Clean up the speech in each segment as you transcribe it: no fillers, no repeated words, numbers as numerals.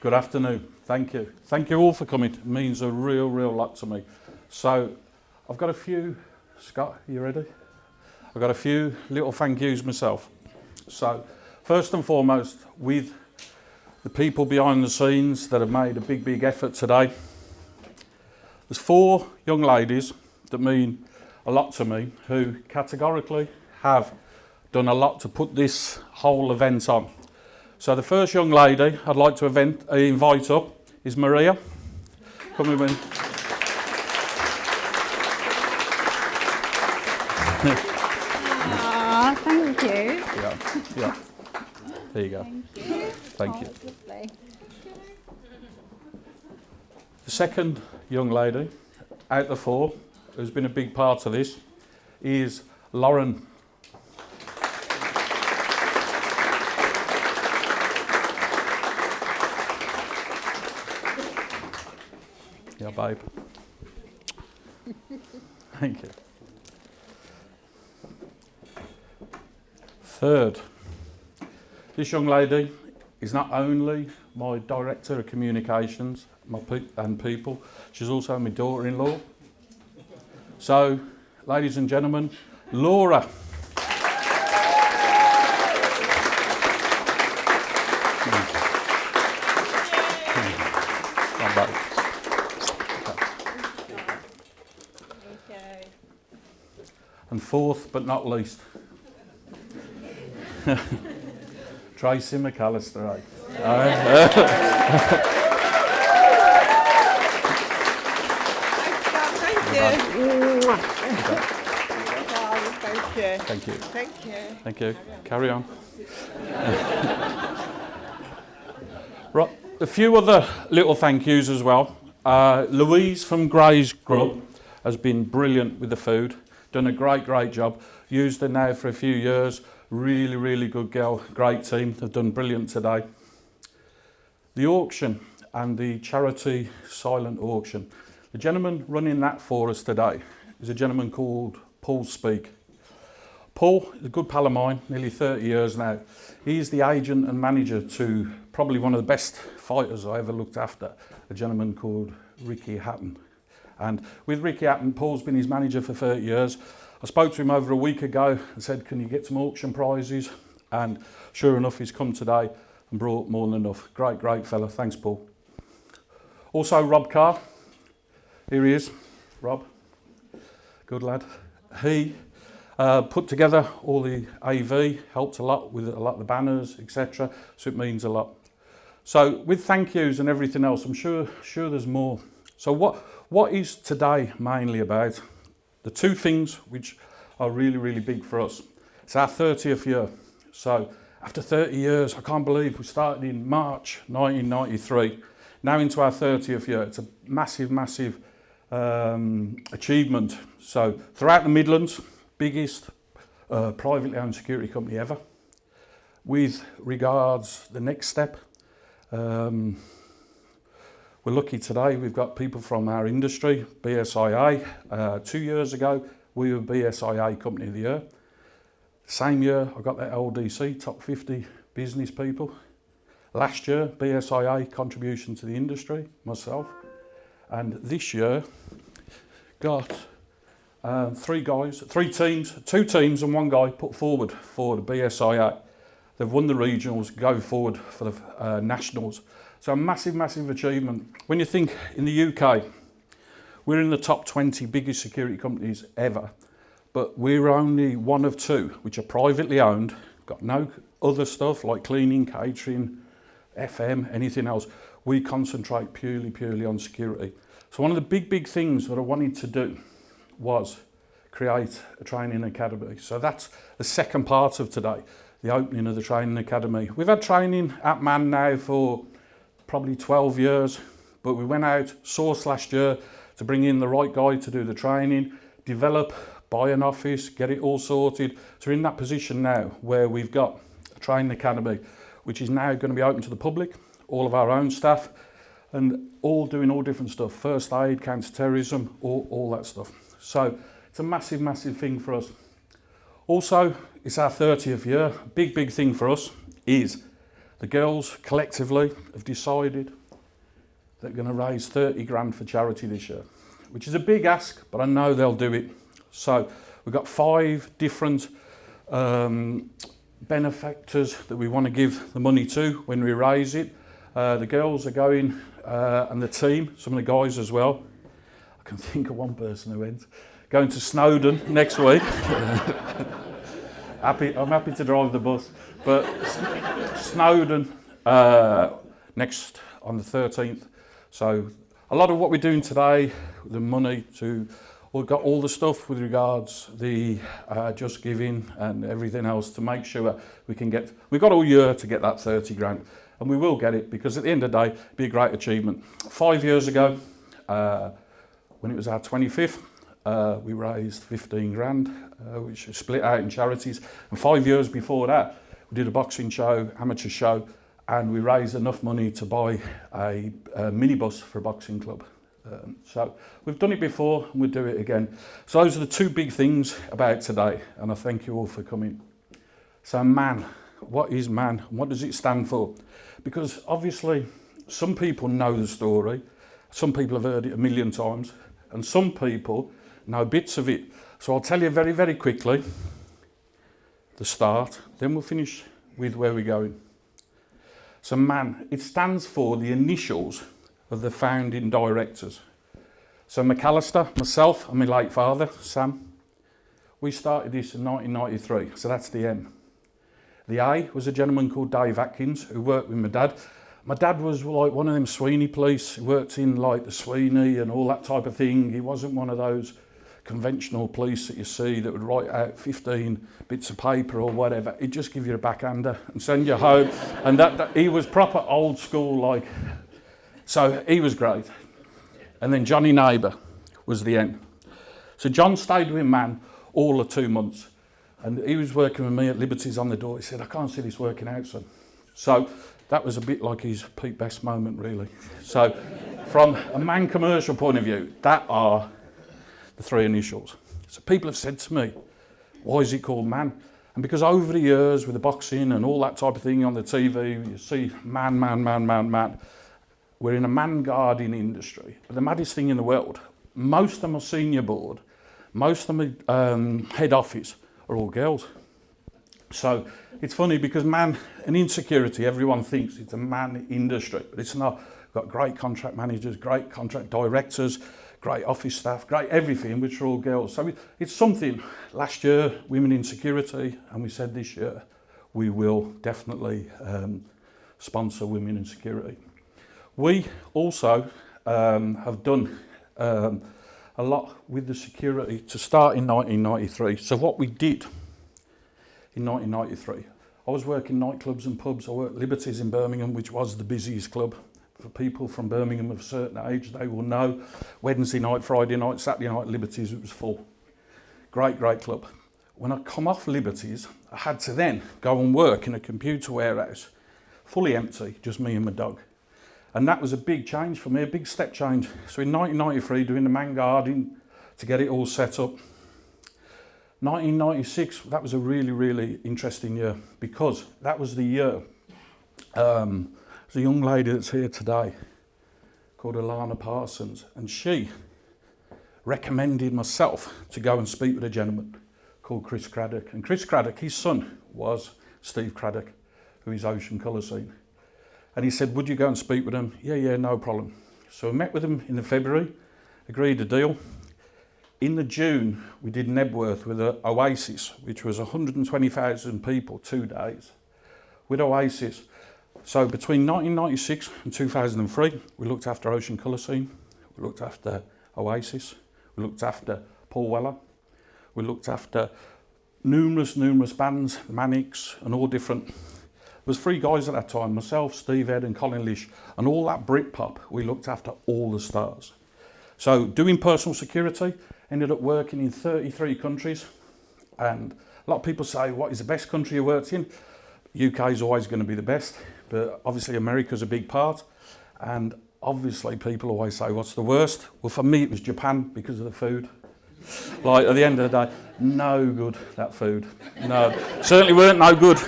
Good afternoon. Thank you. Thank you all for coming. It means a real lot to me. So I've got a few, Scott, are you ready? I've got a few little thank yous myself. So first and foremost, with the people behind the scenes that have made a big effort today. There's 4 young ladies that mean a lot to me who categorically have done a lot to put this whole event on. So the first young lady I'd like to invite up is Maria. Come with me. Thank you. Yeah. There you go. Thank you. Lovely. The second young lady out of the 4 who's been a big part of this is Lauren. Yeah, babe. Thank you. Third, this young lady is not only my Director of Communications and People, she's also my daughter-in-law. So, ladies and gentlemen, Laura. And fourth but not least, Tracy McCallister. Thank you. Thank you. Carry on. Right, a few other little thank yous as well. Louise from Gray's Grub has been brilliant with the food. Done a great job. Used her now for a few years. Really good girl. Great team. They've done brilliant today. The auction and the charity silent auction. The gentleman running that for us today is a gentleman called Paul Speak. Paul is a good pal of mine, nearly 30 years now. He's the agent and manager to probably one of the best fighters I ever looked after, a gentleman called Ricky Hatton. And with Ricky Hatton, Paul's been his manager for 30 years. I spoke to him over a week ago and said, can you get some auction prizes? And sure enough, he's come today and brought more than enough. Great fella. Thanks, Paul. Also, Rob Carr. Here he is. Rob. Good lad. He put together all the AV, helped a lot with a lot of the banners, etc. So it means a lot. So with thank yous and everything else, I'm sure there's more. So what is today mainly about? The 2 things which are really big for us. It's our 30th year. So after 30 years, I can't believe we started in March 1993, now into our 30th year. It's a massive achievement. So throughout the Midlands, biggest privately owned security company ever. With regards the next step, we're lucky today, we've got people from our industry, BSIA. 2 years ago, we were BSIA Company of the Year. Same year, I got that LDC, Top 50 Business People. Last year, BSIA Contribution to the Industry, myself. And this year, got 2 teams and 1 guy put forward for the BSIA. They've won the regionals, go forward for the nationals. So a massive achievement. When you think in the UK, we're in the top 20 biggest security companies ever, but we're only one of 2 which are privately owned, got no other stuff like cleaning, catering, FM, anything else. We concentrate purely on security. So one of the big things that I wanted to do was create a training academy. So that's the second part of today, the opening of the training academy. We've had training at MAN now for probably 12 years, but we went out, sourced last year to bring in the right guy to do the training, develop, buy an office, get it all sorted. So we're in that position now where we've got a training academy, which is now going to be open to the public, all of our own staff, and all doing all different stuff, first aid, counter-terrorism, all that stuff. So it's a massive thing for us. Also, it's our 30th year. Big thing for us is The girls collectively have decided they're going to raise 30 grand for charity this year, which is a big ask, but I know they'll do it. So we've got 5 different benefactors that we want to give the money to when we raise it. The girls are going, and the team, some of the guys as well. I can think of one person who went, going to Snowdon next week. I'm happy to drive the bus, but Snowdon next on the 13th. So a lot of what we're doing today, the money we've got all the stuff with regards the Just Giving and everything else to make sure we've got all year to get that 30 grand. And we will get it, because at the end of the day, it'll be a great achievement. 5 years ago, when it was our 25th, we raised 15 grand, which is split out in charities. And 5 years before that, we did a boxing show, amateur show, and we raised enough money to buy a minibus for a boxing club. So we've done it before, and we'll do it again. So those are the 2 big things about today, and I thank you all for coming. So MAN, what is MAN? What does it stand for? Because obviously some people know the story, some people have heard it a million times, and some people know bits of it. So I'll tell you very, very quickly the start, then we'll finish with where we're going. So MAN, it stands for the initials of the founding directors. So McCallister, myself, and my late father, Sam, we started this in 1993, so that's the M. The A was a gentleman called Dave Atkins, who worked with my dad. My dad was like one of them Sweeney police. He worked in like the Sweeney and all that type of thing. He wasn't one of those conventional police that you see that would write out 15 bits of paper or whatever. He'd just give you a backhander and send you home. And that he was proper old school, like. So he was great. And then Johnny Neighbour was the N. So John stayed with MAN all of 2 months. And he was working with me at Liberties on the door. He said, I can't see this working out, son. So that was a bit like his peak best moment, really. So from a MAN Commercial point of view, that are the 3 initials. So people have said to me, why is it called MAN? And because over the years with the boxing and all that type of thing on the TV, you see MAN, MAN, MAN, MAN, MAN. We're in a man guarding industry. But the maddest thing in the world, most of my senior board, most of my head office are all girls. So it's funny because MAN and insecurity, everyone thinks it's a man industry, but it's not. We've got great contract managers, great contract directors, great office staff, great everything, which are all girls. So it's something. Last year, women in security, and we said this year, we will definitely sponsor women in security. We also have done a lot with the security to start in 1993. So what we did in 1993, I was working nightclubs and pubs. I worked Liberties in Birmingham, which was the busiest club. For people from Birmingham of a certain age, they will know Wednesday night, Friday night, Saturday night, Liberties, it was full. Great, great club. When I come off Liberties, I had to then go and work in a computer warehouse, fully empty, just me and my dog. And that was a big change for me, a big step change. So in 1993, doing the man guarding to get it all set up. 1996, that was a really, really interesting year, because that was the year. There's a young lady that's here today called Alana Parsons, and she recommended myself to go and speak with a gentleman called Chris Craddock. And Chris Craddock, his son was Steve Craddock, who is Ocean Colour Scene. And he said, would you go and speak with him? Yeah, no problem. So I met with him in the February, agreed a deal. In the June, we did Nebworth with Oasis, which was 120,000 people, 2 days, with Oasis. So between 1996 and 2003, we looked after Ocean Colour Scene, we looked after Oasis, we looked after Paul Weller, we looked after numerous bands, Manics, and all different. There was 3 guys at that time, myself, Steve Ed and Colin Lish, and all that Britpop, we looked after all the stars. So doing personal security, ended up working in 33 countries, and a lot of people say, what is the best country you worked in? UK is always going to be the best, but obviously America's a big part, and obviously people always say, what's the worst? Well, for me it was Japan, because of the food. Like at the end of the day, no good, that food. No, certainly weren't no good.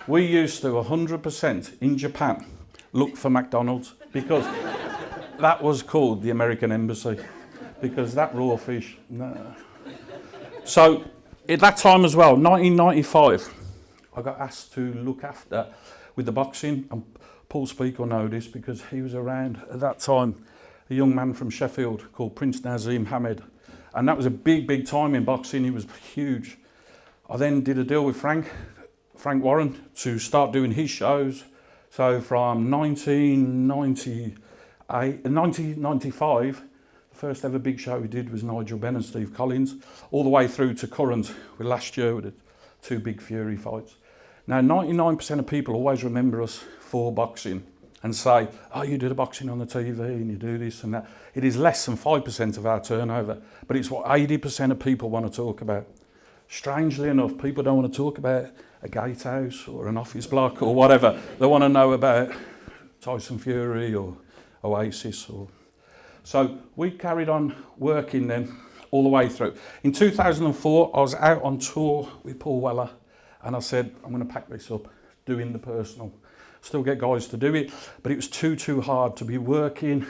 We used to 100% in Japan look for McDonald's because that was called the American Embassy, because that raw fish, no. So at that time as well, 1995, I got asked to look after with the boxing, and Paul Speake will know this because he was around at that time, a young man from Sheffield called Prince Nazim Hamed. And that was a big time in boxing. He was huge. I then did a deal with Frank Warren to start doing his shows. So from 1995, the first ever big show we did was Nigel Benn and Steve Collins, all the way through to current, with last year with the 2 big Fury fights. Now 99% of people always remember us for boxing and say, oh, you do the boxing on the TV and you do this and that. It is less than 5% of our turnover, but it's what 80% of people want to talk about. Strangely enough, people don't want to talk about a gatehouse or an office block or whatever. They want to know about Tyson Fury or Oasis. So we carried on working then all the way through. In 2004, I was out on tour with Paul Weller and I said, I'm going to pack this up, doing the personal. Still get guys to do it, but it was too hard to be working,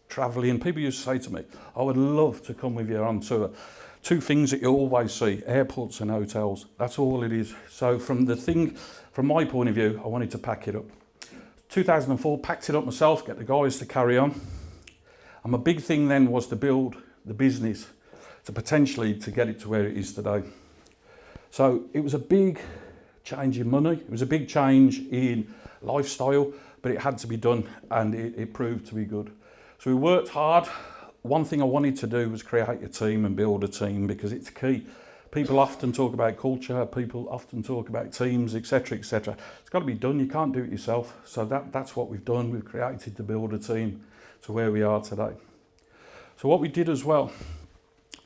travelling. People used to say to me, I would love to come with you on tour. 2 things that you always see, airports and hotels. That's all it is. So from my point of view, I wanted to pack it up. 2004, packed it up myself, get the guys to carry on. And my big thing then was to build the business to potentially to get it to where it is today. So it was a big change in money. It was a big change in lifestyle, but it had to be done and it proved to be good. So we worked hard. One thing I wanted to do was create a team and build a team because it's key. People often talk about culture, people often talk about teams, etc, etc. It's got to be done, you can't do it yourself. So that's what we've done. We've created to build a team to where we are today. So what we did as well,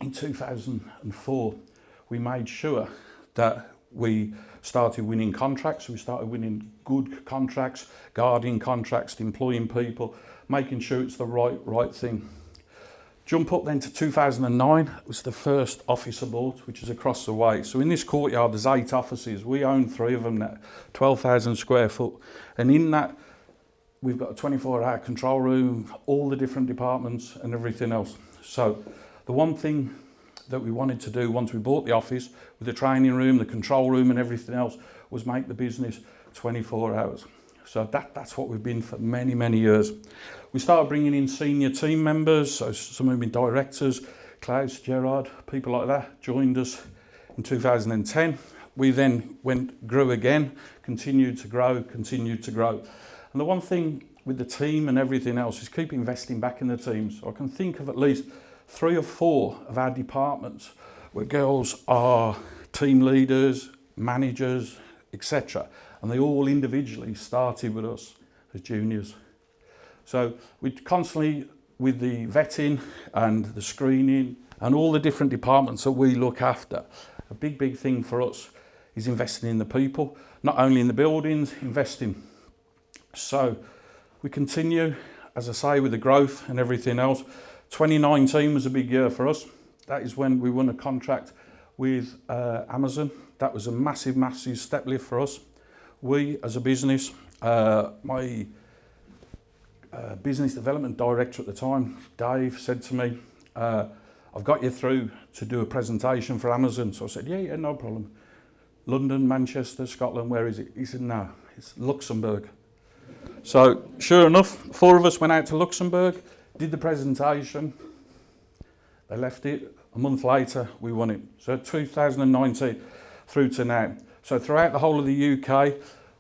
in 2004, we made sure that we started winning contracts. We started winning good contracts, guarding contracts, employing people, making sure it's the right thing. Jump up then to 2009, it was the first office aboard, which is across the way. So in this courtyard, there's 8 offices. We own 3 of them now, 12,000 square foot. And in that, we've got a 24-hour control room, all the different departments and everything else. So the one thing that we wanted to do once we bought the office, with the training room, the control room and everything else, was make the business 24 hours. So that's what we've been for many years. We started bringing in senior team members, so some of them directors, Klaus, Gerard, people like that, joined us in 2010. We then grew again, continued to grow. And the one thing with the team and everything else is keep investing back in the team. So I can think of at least 3 or 4 of our departments where girls are team leaders, managers, etc. And they all individually started with us as juniors. So we constantly, with the vetting and the screening and all the different departments that we look after, a big thing for us is investing in the people, not only in the buildings, investing. So we continue, as I say, with the growth and everything else. 2019 was a big year for us. That is when we won a contract with Amazon. That was a massive step lift for us. We, as a business, my business development director at the time, Dave, said to me, I've got you through to do a presentation for Amazon. So I said, yeah, no problem. London, Manchester, Scotland, where is it? He said, no, it's Luxembourg. So sure enough, 4 of us went out to Luxembourg, did the presentation. They left it. A month later, we won it. So 2019 through to now. So throughout the whole of the UK,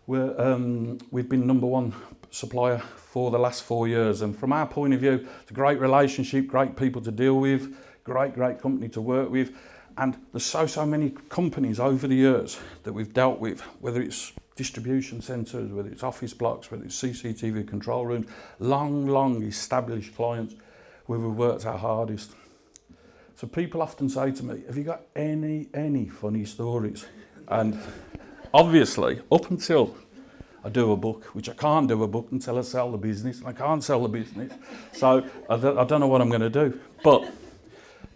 we've been #1 supplier for the last 4 years. And from our point of view, it's a great relationship, great people to deal with, great company to work with. And there's so many companies over the years that we've dealt with, whether it's distribution centres, whether it's office blocks, whether it's CCTV control rooms, long established clients where we've worked our hardest. So people often say to me, have you got any funny stories? And obviously, up until I do a book, which I can't do a book until I sell the business, and I can't sell the business, so I don't know what I'm going to do. But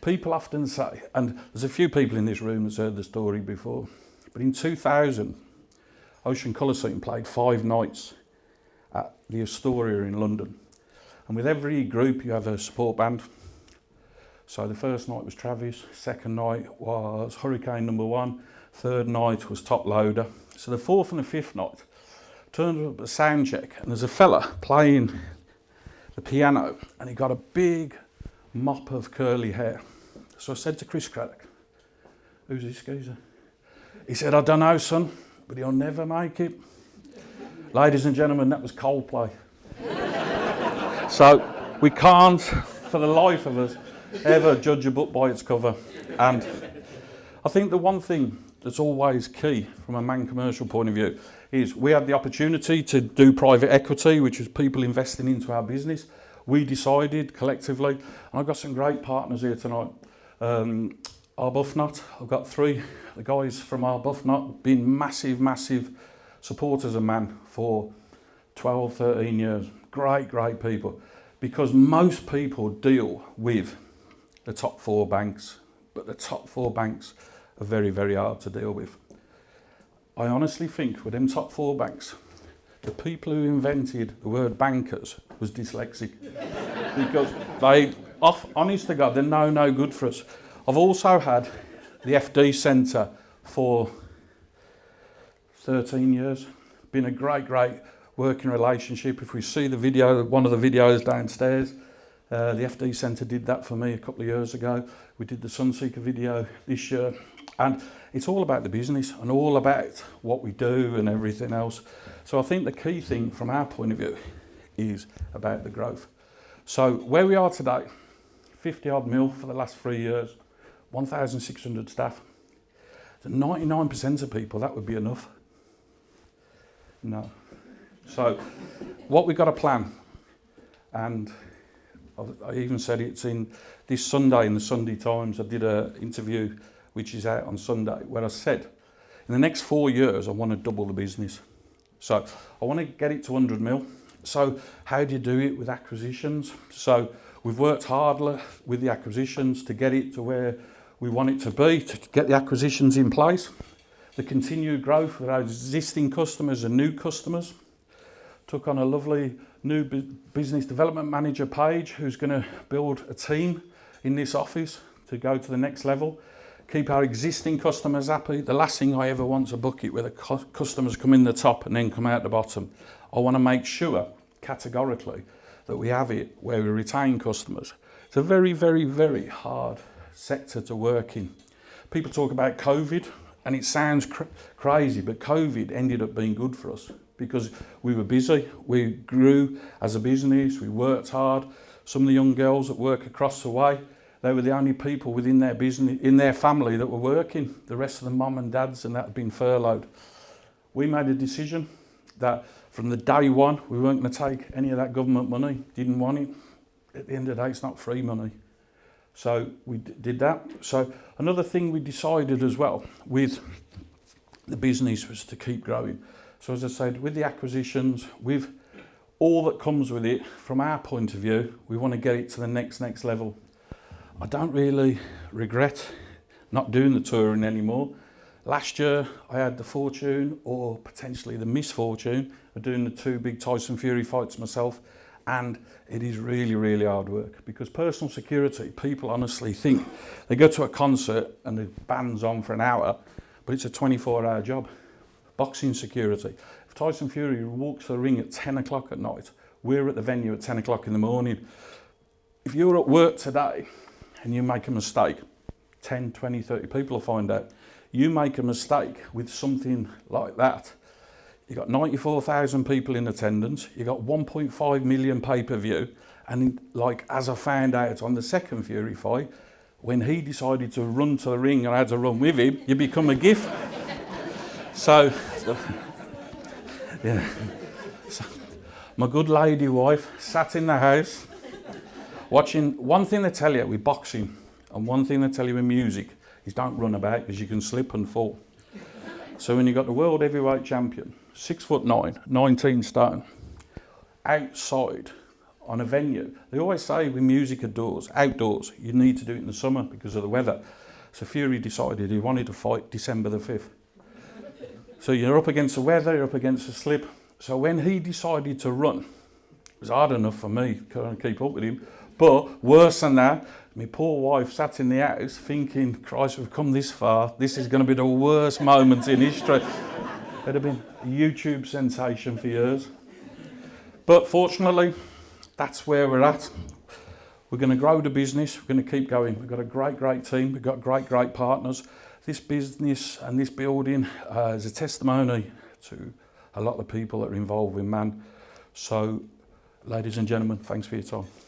people often say, and there's a few people in this room that's heard the story before, but in 2000, Ocean Colour Scene played 5 nights at the Astoria in London. And with every group you have a support band. So the first night was Travis, second night was Hurricane number 1, third night was Top Loader. So the fourth and the fifth night, turned up at the sound check and there's a fella playing the piano and he got a big mop of curly hair. So I said to Chris Craddock, "Who's this geezer?" He said, "I don't know, son, but he'll never make it." Ladies and gentlemen, that was Coldplay. So we can't, for the life of us, ever judge a book by its cover. And I think the one thing that's always key from a MAN Commercial point of view is we had the opportunity to do private equity, which was people investing into our business. We decided collectively, and I've got some great partners here tonight. Arbuthnot, I've got 3 the guys from Arbuthnot, been massive supporters of MAN for 12, 13 years. Great people. Because most people deal with the top 4 banks, but the top 4 banks are very hard to deal with. I honestly think with them top 4 banks, the people who invented the word bankers was dyslexic. Because they, honest to God, they're no good for us. I've also had the FD Centre for 13 years. Been a great working relationship. If we see the video, one of the videos downstairs, the FD Centre did that for me a couple of years ago. We did the Sunseeker video this year. And it's all about the business and all about what we do and everything else. So I think the key thing from our point of view is about the growth. So where we are today, 50 odd mil for the last 3 years, 1,600 staff. So 99% of people, that would be enough. No. So what we've got to plan, and I even said it's in this Sunday in the Sunday Times, I did an interview which is out on Sunday, where I said, in the next 4 years, I want to double the business. So I want to get it to 100 mil. So how do you do it with acquisitions? So we've worked hard with the acquisitions to get it to where we want it to be, to get the acquisitions in place. The continued growth with our existing customers and new customers. Took on a lovely new business development manager, Paige, who's going to build a team in this office to go to the next level. Keep our existing customers happy. The last thing I ever want is a bucket where the customers come in the top and then come out the bottom. I want to make sure, categorically, that we have it where we retain customers. It's a very hard sector to work in. People talk about COVID, and it sounds crazy, but COVID ended up being good for us because we were busy, we grew as a business, we worked hard. Some of the young girls that work across the way, they were the only people within their business, in their family, that were working. The rest of the mum and dads and that had been furloughed. We made a decision that from the day one, we weren't going to take any of that government money, didn't want it. At the end of the day, it's not free money. So we did that. So another thing we decided as well with the business was to keep growing. So as I said, with the acquisitions, with all that comes with it, from our point of view, we want to get it to the next level. I don't really regret not doing the touring anymore. Last year, I had the fortune, or potentially the misfortune, of doing the 2 big Tyson Fury fights myself. And it is really hard work, because personal security, people honestly think they go to a concert and the band's on for an hour, but it's a 24-hour job. Boxing security. If Tyson Fury walks the ring at 10 o'clock at night, we're at the venue at 10 o'clock in the morning. If you're at work today and you make a mistake, 10, 20, 30 people will find out. You make a mistake with something like that, you got 94,000 people in attendance, you got 1.5 million pay-per-view, and like as I found out on the second Fury fight, when he decided to run to the ring and I had to run with him, you become a gift. So, yeah. So, my good lady wife sat in the house watching. One thing they tell you with boxing, and one thing they tell you with music, is don't run about because you can slip and fall. So when you got the world heavyweight champion, 6'9", 19 stone, outside on a venue, they always say with music outdoors, you need to do it in the summer because of the weather. So Fury decided he wanted to fight December the 5th. So you're up against the weather, you're up against the slip. So when he decided to run, it was hard enough for me, couldn't keep up with him. But worse than that, my poor wife sat in the house thinking, Christ, we've come this far. This is going to be the worst moment in history. It'd have been a YouTube sensation for years. But fortunately, that's where we're at. We're going to grow the business. We're going to keep going. We've got a great team. We've got great partners. This business and this building is a testimony to a lot of people that are involved with MAN. So, ladies and gentlemen, thanks for your time.